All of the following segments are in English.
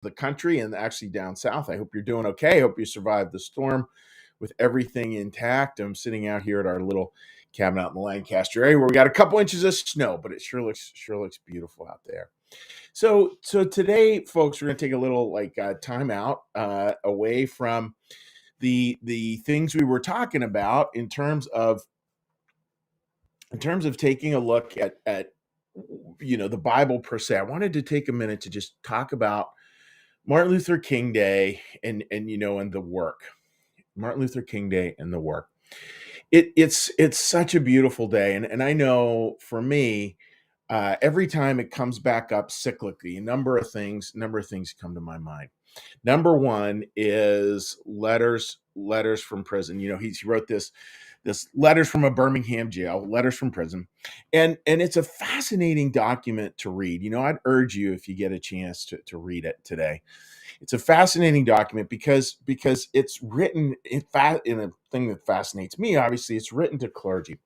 the country and actually down south. I hope you're doing okay. I hope you survived the storm with everything intact. I'm sitting out here at our little cabin out in the Lancaster area where we got a couple inches of snow, but it sure looks beautiful out there. So today, folks, we're going to take a little time out away from the things we were talking about in terms of taking a look at the Bible per se. I wanted to take a minute to just talk about Martin Luther King Day and the work. Martin Luther King Day and the work. It's such a beautiful day, and I know for me, every time it comes back up cyclically, a number of things come to my mind. Number one is letters from prison. He wrote this letters from a Birmingham jail, letters from prison, and it's a fascinating document to read. I'd urge you, if you get a chance, to read it today. It's a fascinating document because it's written in a thing that fascinates me. Obviously, it's written to clergy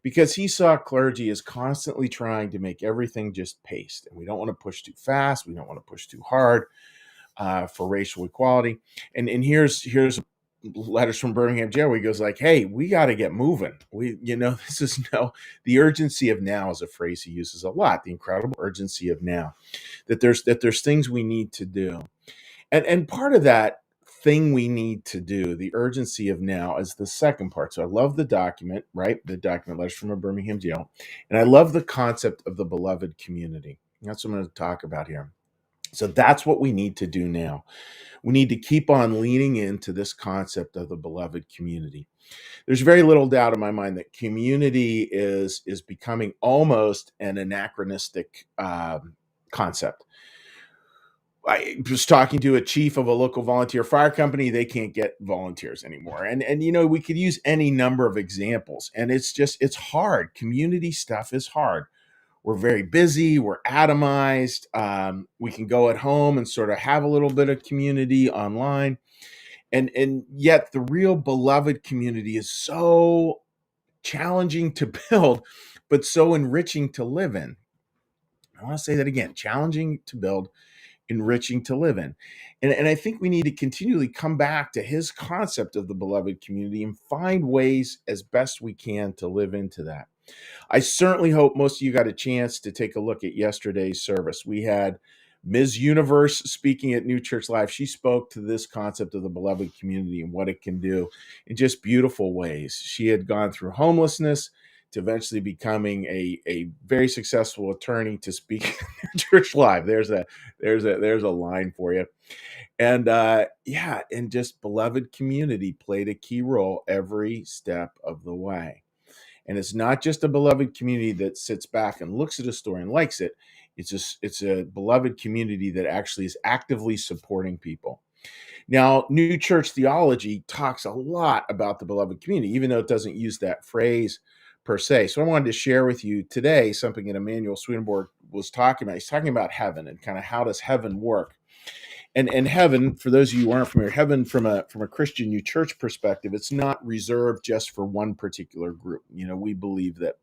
because he saw clergy as constantly trying to make everything just paced, and we don't want to push too fast, we don't want to push too hard for racial equality. And here's letters from Birmingham jail where he goes like, hey, we got to get moving. The urgency of now is a phrase he uses a lot, the incredible urgency of now, that there's things we need to do. And part of that thing we need to do, the urgency of now, is the second part. So I love the document, right? The document, letters from a Birmingham jail. And I love the concept of the beloved community. That's what I'm going to talk about here. So that's what we need to do now. We need to keep on leaning into this concept of the beloved community. There's very little doubt in my mind that community is becoming almost an anachronistic concept. I was talking to a chief of a local volunteer fire company. They can't get volunteers anymore. And we could use any number of examples. And it's hard. Community stuff is hard. We're very busy. We're atomized. We can go at home and sort of have a little bit of community online. And yet the real beloved community is so challenging to build, but so enriching to live in. I want to say that again, challenging to build, enriching to live in. And I think we need to continually come back to his concept of the beloved community and find ways as best we can to live into that. I certainly hope most of you got a chance to take a look at yesterday's service. We had Ms. Universe speaking at New Church Live. She spoke to this concept of the beloved community and what it can do in just beautiful ways. She had gone through homelessness to eventually becoming a very successful attorney to speak at New Church Live. There's a line for you. And and just beloved community played a key role every step of the way. And it's not just a beloved community that sits back and looks at a story and likes it. It's a beloved community that actually is actively supporting people. Now, New Church theology talks a lot about the beloved community, even though it doesn't use that phrase per se. So I wanted to share with you today something that Emmanuel Swedenborg was talking about. He's talking about heaven and kind of how does heaven work. And heaven, for those of you who aren't familiar, heaven from a Christian New Church perspective, it's not reserved just for one particular group. We believe that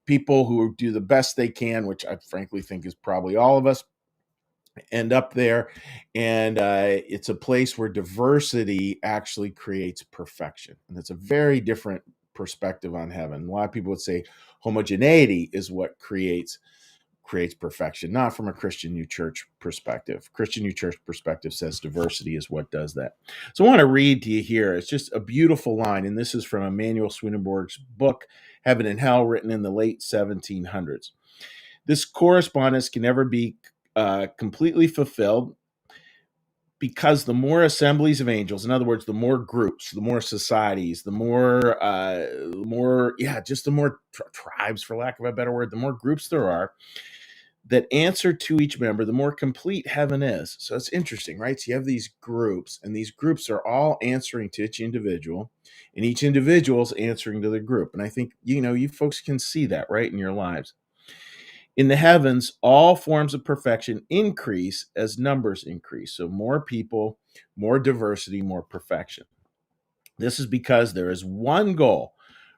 people who do the best they can, which I frankly think is probably all of us, end up there. And it's a place where diversity actually creates perfection. And that's a very different perspective on heaven. A lot of people would say homogeneity is what creates perfection, not from a Christian New Church perspective. Christian New Church perspective says diversity is what does that. So I want to read to you here. It's just a beautiful line, and this is from Emmanuel Swedenborg's book, Heaven and Hell, written in the late 1700s. This correspondence can never be completely fulfilled because the more assemblies of angels, in other words, the more groups, the more societies, the more tribes, for lack of a better word, the more groups there are that answer to each member, the more complete heaven is. So it's interesting, right? So you have these groups, and these groups are all answering to each individual, and each individual is answering to the group. And I think, you folks can see that, right, in your lives. In the heavens, all forms of perfection increase as numbers increase. So more people, more diversity, more perfection. This is because there is one goal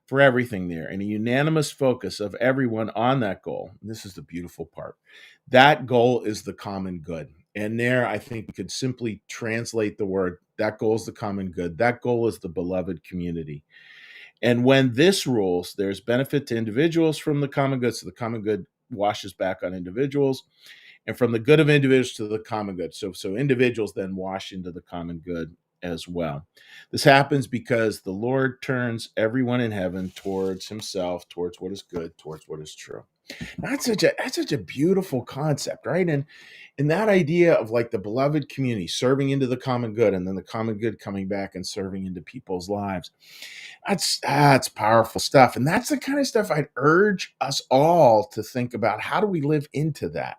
for everything there and a unanimous focus of everyone on that goal. And this is the beautiful part. That goal is the common good. And there, I think we could simply translate the word that goal is the common good. That goal is the beloved community. And when this rules, there's benefit to individuals from the common good. So the common good washes back on individuals, and from the good of individuals to the common good. So individuals then wash into the common good as well. This happens because the Lord turns everyone in heaven towards himself, towards what is good, towards what is true. That's such a beautiful concept, right? And that idea of like the beloved community serving into the common good, and then the common good coming back and serving into people's lives. That's powerful stuff. And that's the kind of stuff I'd urge us all to think about. How do we live into that?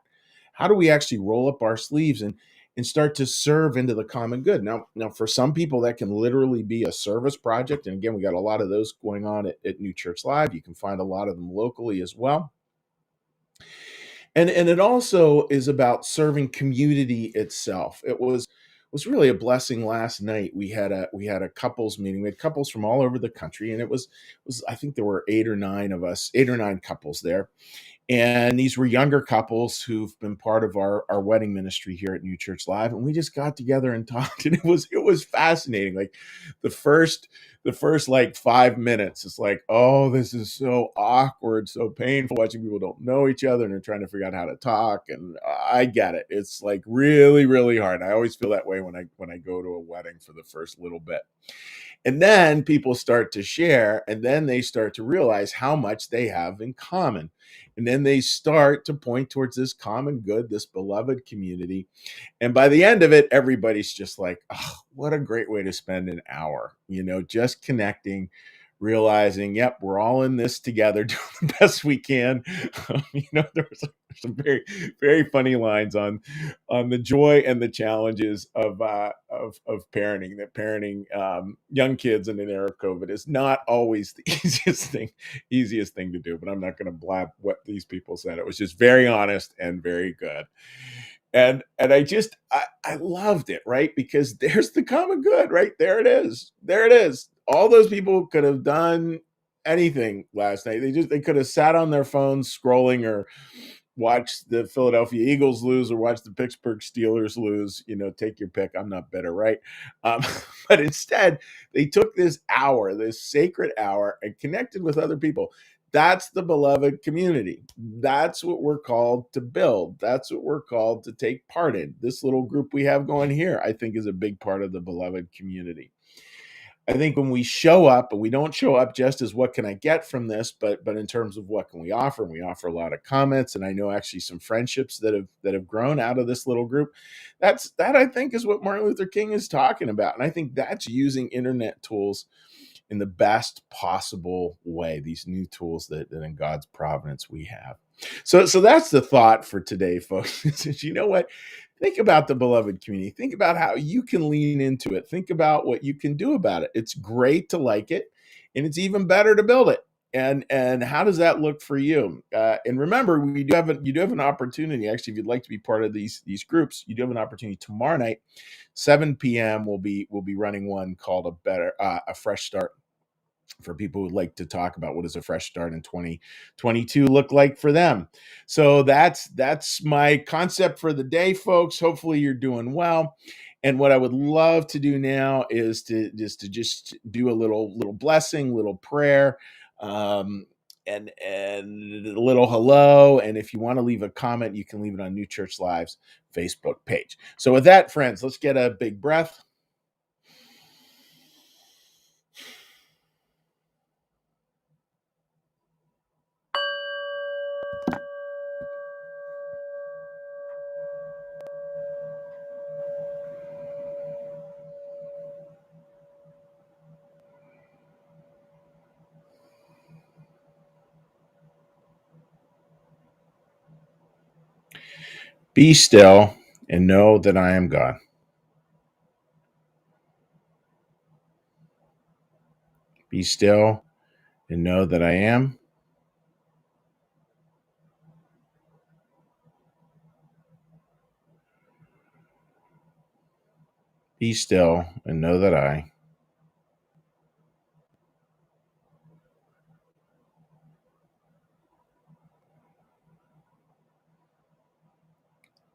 How do we actually roll up our sleeves and start to serve into the common good? Now, for some people, that can literally be a service project. And again, we got a lot of those going on at New Church Live. You can find a lot of them locally as well. And it also is about serving community itself. It was really a blessing last night. We had a couples meeting. We had couples from all over the country, and it was I think there were 8 or 9 of us, 8 or 9 couples there, and these were younger couples who've been part of our wedding ministry here at New Church Live. And we just got together and talked. And it was fascinating. Like the first the first like 5 minutes, it's like, oh, this is so awkward, so painful watching people don't know each other and they're trying to figure out how to talk. And I get it. It's like really, really hard. I always feel that way when I go to a wedding for the first little bit. And then people start to share, and then they start to realize how much they have in common. And then they start to point towards this common good, this beloved community. And by the end of it, everybody's just like, oh, what a great way to spend an hour, just connecting, realizing, yep, we're all in this together, doing the best we can. There was some very, very funny lines on the joy and the challenges of parenting. That parenting young kids in an era of COVID is not always the easiest thing to do. But I'm not going to blab what these people said. It was just very honest and very good. And I loved it, right? Because there's the common good, right? There it is. There it is. All those people could have done anything last night. They could have sat on their phones scrolling, or watch the Philadelphia Eagles lose, or watch the Pittsburgh Steelers lose. Take your pick. I'm not bitter, right? Um, but instead, they took this hour, this sacred hour, and connected with other people. That's the beloved community. That's what we're called to build. That's what we're called to take part in. This little group we have going here, I think, is a big part of the beloved community. I think when we show up, and we don't show up just as what can I get from this, but in terms of what can we offer, and we offer a lot of comments, and I know actually some friendships that have grown out of this little group. That I think is what Martin Luther King is talking about, and I think that's using internet tools in the best possible way. These new tools that in God's providence we have. So that's the thought for today, folks. Is you know what? Think about the beloved community. Think about how you can lean into it. Think about what you can do about it. It's great to like it, and it's even better to build it. And how does that look for you? And remember, you do have an opportunity. Actually, if you'd like to be part of these groups, you do have an opportunity tomorrow night, 7 p.m. We'll be running one called a fresh start, for people who like to talk about what does a fresh start in 2022 look like for them. So that's my concept for the day, folks. Hopefully you're doing well. And what I would love to do now is to just do a little blessing, little prayer, and a little hello. And if you want to leave a comment, you can leave it on New Church Live's Facebook page. So with that, friends, let's get a big breath. Be still and know that I am God. Be still and know that I am. Be still and know that I.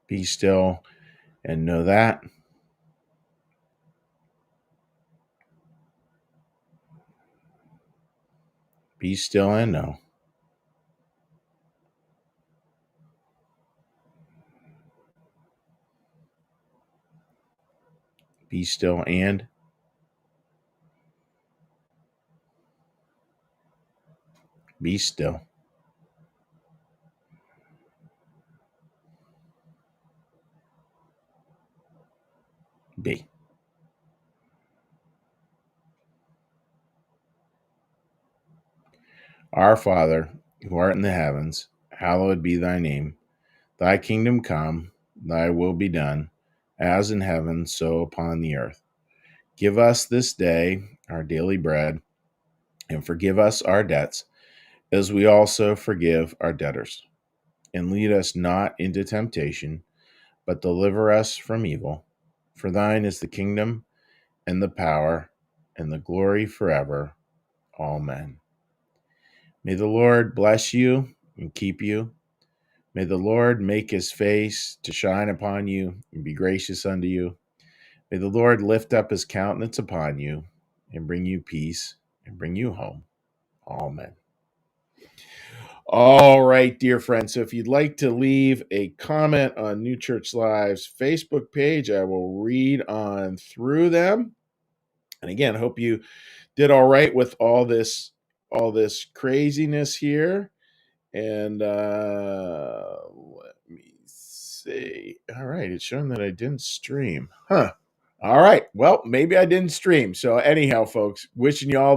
Be still And know that be still and know. Be still and be still. Be. Our Father, who art in the heavens, hallowed be thy name. Thy kingdom come, thy will be done, as in heaven, so upon the earth. Give us this day our daily bread, and forgive us our debts, as we also forgive our debtors. And lead us not into temptation, but deliver us from evil. For thine is the kingdom, and the power, and the glory forever. Amen. May the Lord bless you and keep you. May the Lord make his face to shine upon you and be gracious unto you. May the Lord lift up his countenance upon you and bring you peace and bring you home. Amen. All right, dear friends. So if you'd like to leave a comment on New Church Live's Facebook page, I will read on through them. And again, hope you did all right with all this craziness here. And let me see. All right, it's showing that I didn't stream. Huh. All right. Well, maybe I didn't stream. So anyhow, folks, wishing you all